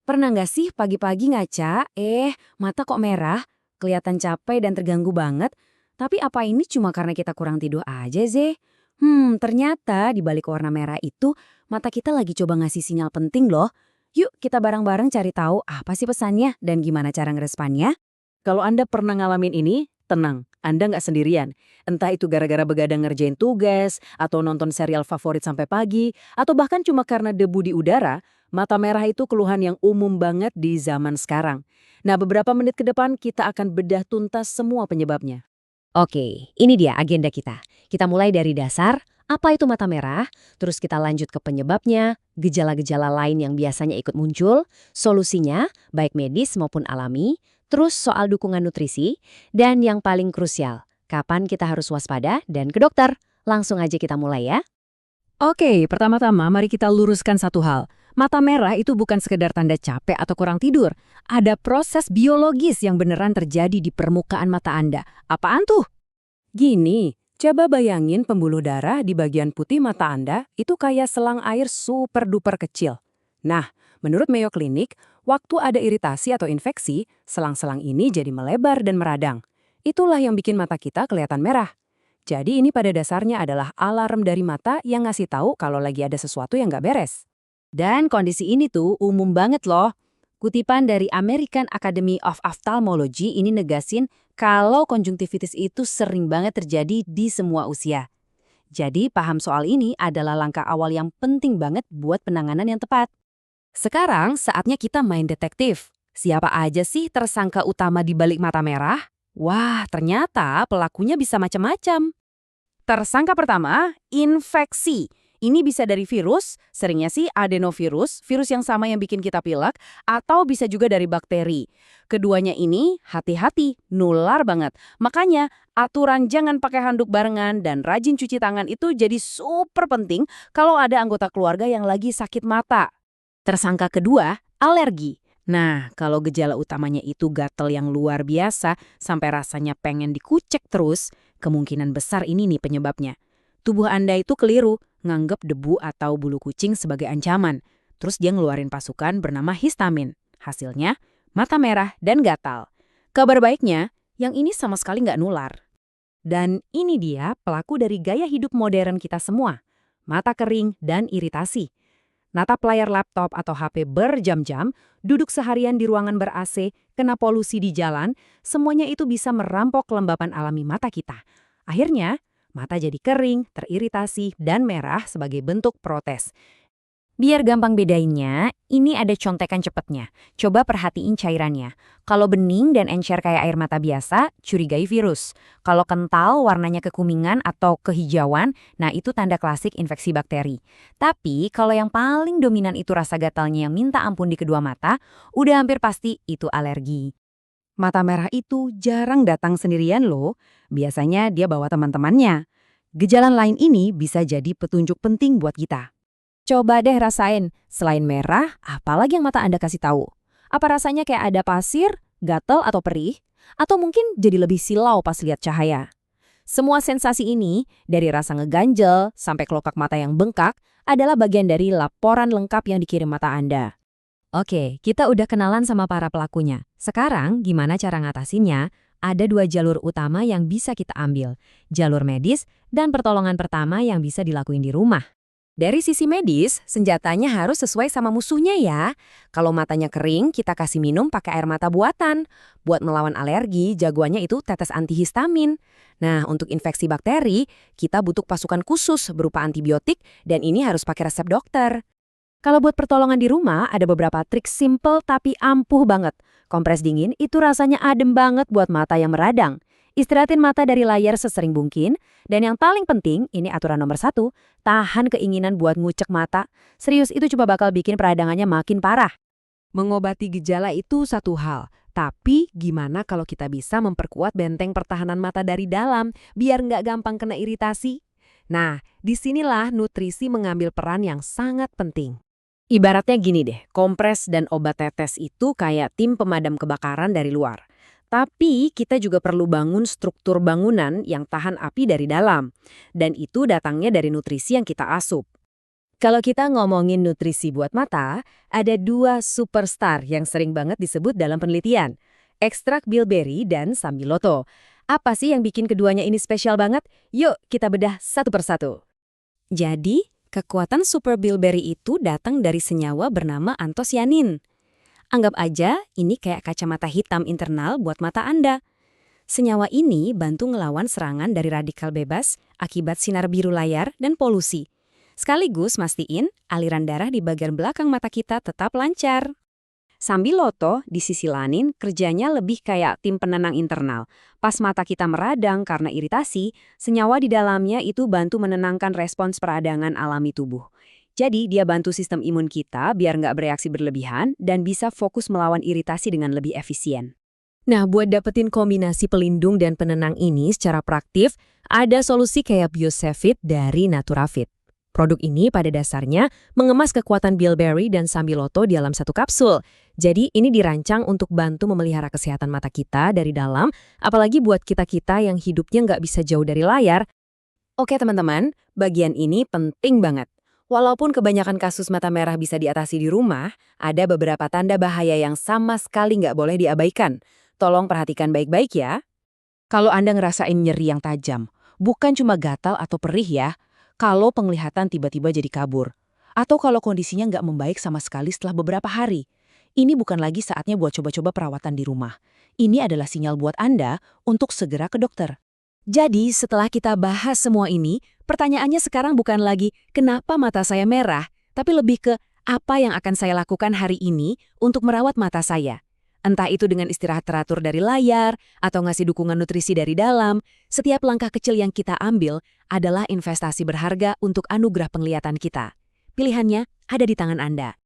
Pernah nggak sih pagi-pagi ngaca, mata kok merah, kelihatan capek dan terganggu banget, tapi apa ini cuma karena kita kurang tidur aja sih? Ternyata di balik warna merah itu, mata kita lagi coba ngasih sinyal penting loh. Yuk kita bareng-bareng cari tahu apa sih pesannya dan gimana cara ngeresponnya. Kalau Anda pernah ngalamin ini, tenang, Anda nggak sendirian. Entah itu gara-gara begadang ngerjain tugas, atau nonton serial favorit sampai pagi, atau bahkan cuma karena debu di udara, mata merah itu keluhan yang umum banget di zaman sekarang. Nah, beberapa menit ke depan kita akan bedah tuntas semua penyebabnya. Oke, ini dia agenda kita. Kita mulai dari dasar, apa itu mata merah, terus kita lanjut ke penyebabnya, gejala-gejala lain yang biasanya ikut muncul, solusinya, baik medis maupun alami, terus soal dukungan nutrisi, dan yang paling krusial, kapan kita harus waspada dan ke dokter. Langsung aja kita mulai ya. Oke, pertama-tama mari kita luruskan satu hal. Mata merah itu bukan sekedar tanda capek atau kurang tidur. Ada proses biologis yang beneran terjadi di permukaan mata Anda. Apaan tuh? Gini, coba bayangin pembuluh darah di bagian putih mata Anda itu kayak selang air super duper kecil. Nah, menurut Mayo Clinic, waktu ada iritasi atau infeksi, selang-selang ini jadi melebar dan meradang. Itulah yang bikin mata kita kelihatan merah. Jadi ini pada dasarnya adalah alarm dari mata yang ngasih tahu kalau lagi ada sesuatu yang nggak beres. Dan kondisi ini tuh umum banget loh. Kutipan dari American Academy of Ophthalmology ini negasin kalau konjungtivitis itu sering banget terjadi di semua usia. Jadi paham soal ini adalah langkah awal yang penting banget buat penanganan yang tepat. Sekarang saatnya kita main detektif. Siapa aja sih tersangka utama di balik mata merah? Wah, ternyata pelakunya bisa macam-macam. Tersangka pertama, infeksi. Ini bisa dari virus, seringnya sih adenovirus, virus yang sama yang bikin kita pilek, atau bisa juga dari bakteri. Keduanya ini hati-hati, nular banget. Makanya aturan jangan pakai handuk barengan dan rajin cuci tangan itu jadi super penting kalau ada anggota keluarga yang lagi sakit mata. Tersangka kedua, alergi. Nah, kalau gejala utamanya itu gatel yang luar biasa sampai rasanya pengen dikucek terus, kemungkinan besar ini nih penyebabnya. Tubuh Anda itu keliru, nganggep debu atau bulu kucing sebagai ancaman. Terus dia ngeluarin pasukan bernama histamin. Hasilnya, mata merah dan gatal. Kabar baiknya, yang ini sama sekali nggak nular. Dan ini dia pelaku dari gaya hidup modern kita semua. Mata kering dan iritasi. Natap layar laptop atau HP berjam-jam, duduk seharian di ruangan ber-AC, kena polusi di jalan, semuanya itu bisa merampok kelembapan alami mata kita. Akhirnya, mata jadi kering, teriritasi, dan merah sebagai bentuk protes. Biar gampang bedainnya, ini ada contekan cepatnya. Coba perhatiin cairannya. Kalau bening dan encer kayak air mata biasa, curigai virus. Kalau kental, warnanya kekuningan atau kehijauan, nah itu tanda klasik infeksi bakteri. Tapi kalau yang paling dominan itu rasa gatalnya yang minta ampun di kedua mata, udah hampir pasti itu alergi. Mata merah itu jarang datang sendirian loh. Biasanya dia bawa teman-temannya. Gejala lain ini bisa jadi petunjuk penting buat kita. Coba deh rasain, selain merah, apalagi yang mata Anda kasih tahu? Apa rasanya kayak ada pasir, gatel atau perih? Atau mungkin jadi lebih silau pas lihat cahaya? Semua sensasi ini, dari rasa ngeganjel sampai kelopak mata yang bengkak, adalah bagian dari laporan lengkap yang dikirim mata Anda. Oke, kita udah kenalan sama para pelakunya. Sekarang, gimana cara ngatasinnya? Ada dua jalur utama yang bisa kita ambil, jalur medis dan pertolongan pertama yang bisa dilakuin di rumah. Dari sisi medis, senjatanya harus sesuai sama musuhnya ya. Kalau matanya kering, kita kasih minum pakai air mata buatan. Buat melawan alergi, jagoannya itu tetes antihistamin. Nah, untuk infeksi bakteri, kita butuh pasukan khusus berupa antibiotik dan ini harus pakai resep dokter. Kalau buat pertolongan di rumah, ada beberapa trik simple tapi ampuh banget. Kompres dingin itu rasanya adem banget buat mata yang meradang. Istirahatin mata dari layar sesering mungkin. Dan yang paling penting, ini aturan nomor 1, tahan keinginan buat ngucek mata. Serius itu coba bakal bikin peradangannya makin parah. Mengobati gejala itu satu hal. Tapi gimana kalau kita bisa memperkuat benteng pertahanan mata dari dalam, biar nggak gampang kena iritasi? Nah, disinilah nutrisi mengambil peran yang sangat penting. Ibaratnya gini deh, kompres dan obat tetes itu kayak tim pemadam kebakaran dari luar. Tapi kita juga perlu bangun struktur bangunan yang tahan api dari dalam. Dan itu datangnya dari nutrisi yang kita asup. Kalau kita ngomongin nutrisi buat mata, ada dua superstar yang sering banget disebut dalam penelitian. Ekstrak bilberry dan sambiloto. Apa sih yang bikin keduanya ini spesial banget? Yuk kita bedah satu persatu. Jadi, kekuatan super bilberry itu datang dari senyawa bernama antosianin. Anggap aja ini kayak kacamata hitam internal buat mata Anda. Senyawa ini bantu ngelawan serangan dari radikal bebas akibat sinar biru layar dan polusi. Sekaligus mastiin aliran darah di bagian belakang mata kita tetap lancar. Sambiloto di sisi lain kerjanya lebih kayak tim penenang internal. Pas mata kita meradang karena iritasi, senyawa di dalamnya itu bantu menenangkan respons peradangan alami tubuh. Jadi dia bantu sistem imun kita biar nggak bereaksi berlebihan dan bisa fokus melawan iritasi dengan lebih efisien. Nah, buat dapetin kombinasi pelindung dan penenang ini secara praktif, ada solusi kayak Biosefit dari Naturafit. Produk ini pada dasarnya mengemas kekuatan bilberry dan sambiloto di dalam satu kapsul. Jadi ini dirancang untuk bantu memelihara kesehatan mata kita dari dalam, apalagi buat kita-kita yang hidupnya nggak bisa jauh dari layar. Oke teman-teman, bagian ini penting banget. Walaupun kebanyakan kasus mata merah bisa diatasi di rumah, ada beberapa tanda bahaya yang sama sekali nggak boleh diabaikan. Tolong perhatikan baik-baik ya. Kalau Anda ngerasain nyeri yang tajam, bukan cuma gatal atau perih ya. Kalau penglihatan tiba-tiba jadi kabur, atau kalau kondisinya nggak membaik sama sekali setelah beberapa hari, ini bukan lagi saatnya buat coba-coba perawatan di rumah. Ini adalah sinyal buat Anda untuk segera ke dokter. Jadi setelah kita bahas semua ini, pertanyaannya sekarang bukan lagi kenapa mata saya merah, tapi lebih ke apa yang akan saya lakukan hari ini untuk merawat mata saya. Entah itu dengan istirahat teratur dari layar, atau ngasih dukungan nutrisi dari dalam, setiap langkah kecil yang kita ambil adalah investasi berharga untuk anugerah penglihatan kita. Pilihannya ada di tangan Anda.